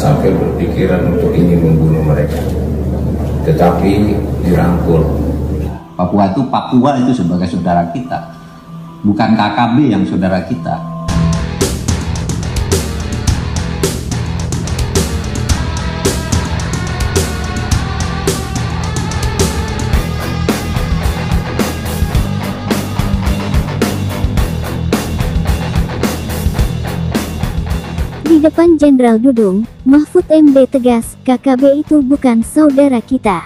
sampai berpikiran untuk ingin membunuh mereka, tetapi dirangkul. Papua itu sebagai saudara kita, bukan KKB yang saudara kita. Di depan Jenderal Dudung, Mahfud MD tegas, KKB itu bukan saudara kita.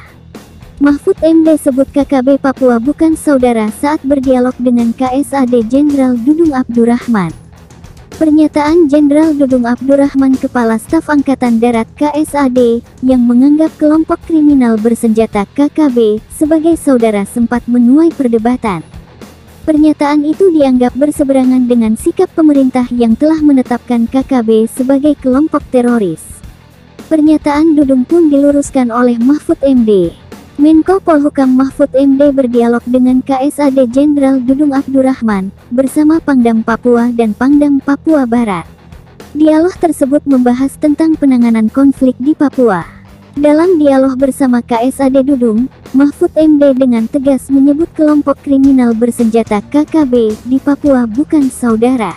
Mahfud MD sebut KKB Papua bukan saudara saat berdialog dengan KSAD Jenderal Dudung Abdurrahman. Pernyataan Jenderal Dudung Abdurrahman Kepala Staf Angkatan Darat KSAD, yang menganggap kelompok kriminal bersenjata KKB sebagai saudara sempat menuai perdebatan. Pernyataan itu dianggap berseberangan dengan sikap pemerintah yang telah menetapkan KKB sebagai kelompok teroris. Pernyataan Dudung pun diluruskan oleh Mahfud MD. Menko Polhukam Mahfud MD berdialog dengan KSAD Jenderal Dudung Abdurrahman bersama Pangdam Papua dan Pangdam Papua Barat. Dialog tersebut membahas tentang penanganan konflik di Papua. Dalam dialog bersama KSAD Dudung, Mahfud MD dengan tegas menyebut kelompok kriminal bersenjata KKB di Papua bukan saudara.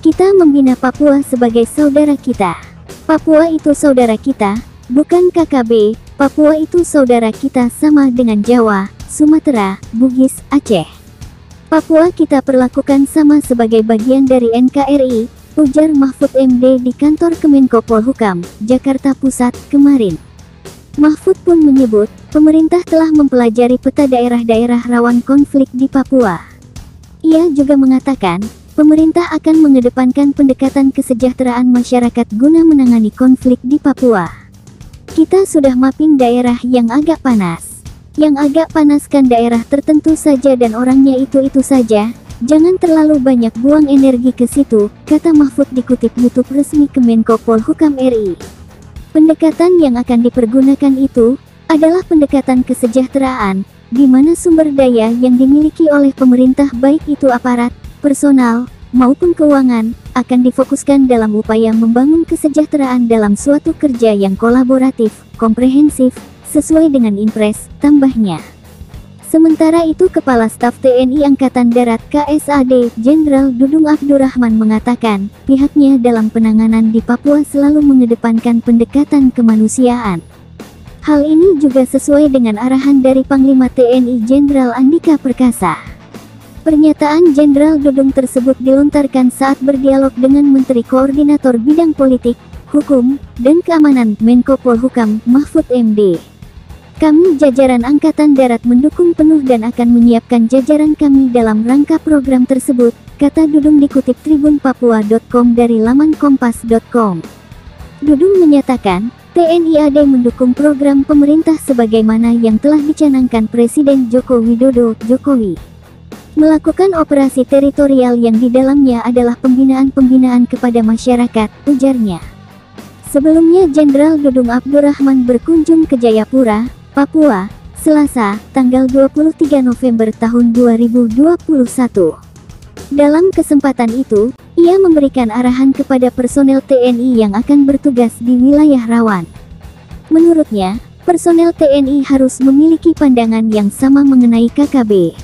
Kita membina Papua sebagai saudara kita. Papua itu saudara kita, bukan KKB. Papua itu saudara kita sama dengan Jawa, Sumatera, Bugis, Aceh. Papua kita perlakukan sama sebagai bagian dari NKRI, ujar Mahfud MD di kantor Kemenko Polhukam, Jakarta Pusat, kemarin. Mahfud pun menyebut, pemerintah telah mempelajari peta daerah-daerah rawan konflik di Papua. Ia juga mengatakan, pemerintah akan mengedepankan pendekatan kesejahteraan masyarakat guna menangani konflik di Papua. Kita sudah mapping daerah yang agak panas. Yang agak panaskan daerah tertentu saja dan orangnya itu-itu saja. Jangan terlalu banyak buang energi ke situ, kata Mahfud dikutip YouTube resmi Kemenko Polhukam RI. Pendekatan yang akan dipergunakan itu adalah pendekatan kesejahteraan, di mana sumber daya yang dimiliki oleh pemerintah baik itu aparat, personal, maupun keuangan, akan difokuskan dalam upaya membangun kesejahteraan dalam suatu kerja yang kolaboratif, komprehensif, sesuai dengan impres, tambahnya. Sementara itu Kepala Staf TNI Angkatan Darat KSAD Jenderal Dudung Abdurrahman mengatakan, pihaknya dalam penanganan di Papua selalu mengedepankan pendekatan kemanusiaan. Hal ini juga sesuai dengan arahan dari Panglima TNI Jenderal Andika Perkasa. Pernyataan Jenderal Dudung tersebut dilontarkan saat berdialog dengan Menteri Koordinator Bidang Politik, Hukum, dan Keamanan Menko Polhukam Mahfud MD. Kami jajaran Angkatan Darat mendukung penuh dan akan menyiapkan jajaran kami dalam rangka program tersebut, kata Dudung dikutip tribunpapua.com dari laman kompas.com. Dudung menyatakan, TNI AD mendukung program pemerintah sebagaimana yang telah dicanangkan Presiden Joko Widodo, Jokowi. Melakukan operasi teritorial yang di dalamnya adalah pembinaan-pembinaan kepada masyarakat, ujarnya. Sebelumnya Jenderal Dudung Abdurrahman berkunjung ke Jayapura, Papua, Selasa, tanggal 23 November tahun 2021. Dalam kesempatan itu, ia memberikan arahan kepada personel TNI yang akan bertugas di wilayah rawan. Menurutnya, personel TNI harus memiliki pandangan yang sama mengenai KKB.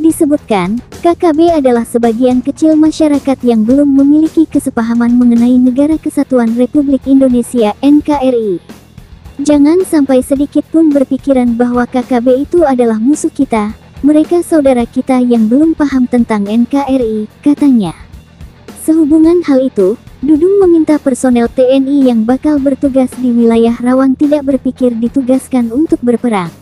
Disebutkan, KKB adalah sebagian kecil masyarakat yang belum memiliki kesepahaman mengenai Negara Kesatuan Republik Indonesia (NKRI). Jangan sampai sedikit pun berpikiran bahwa KKB itu adalah musuh kita, mereka saudara kita yang belum paham tentang NKRI, katanya. Sehubungan hal itu, Dudung meminta personel TNI yang bakal bertugas di wilayah rawan tidak berpikir ditugaskan untuk berperang.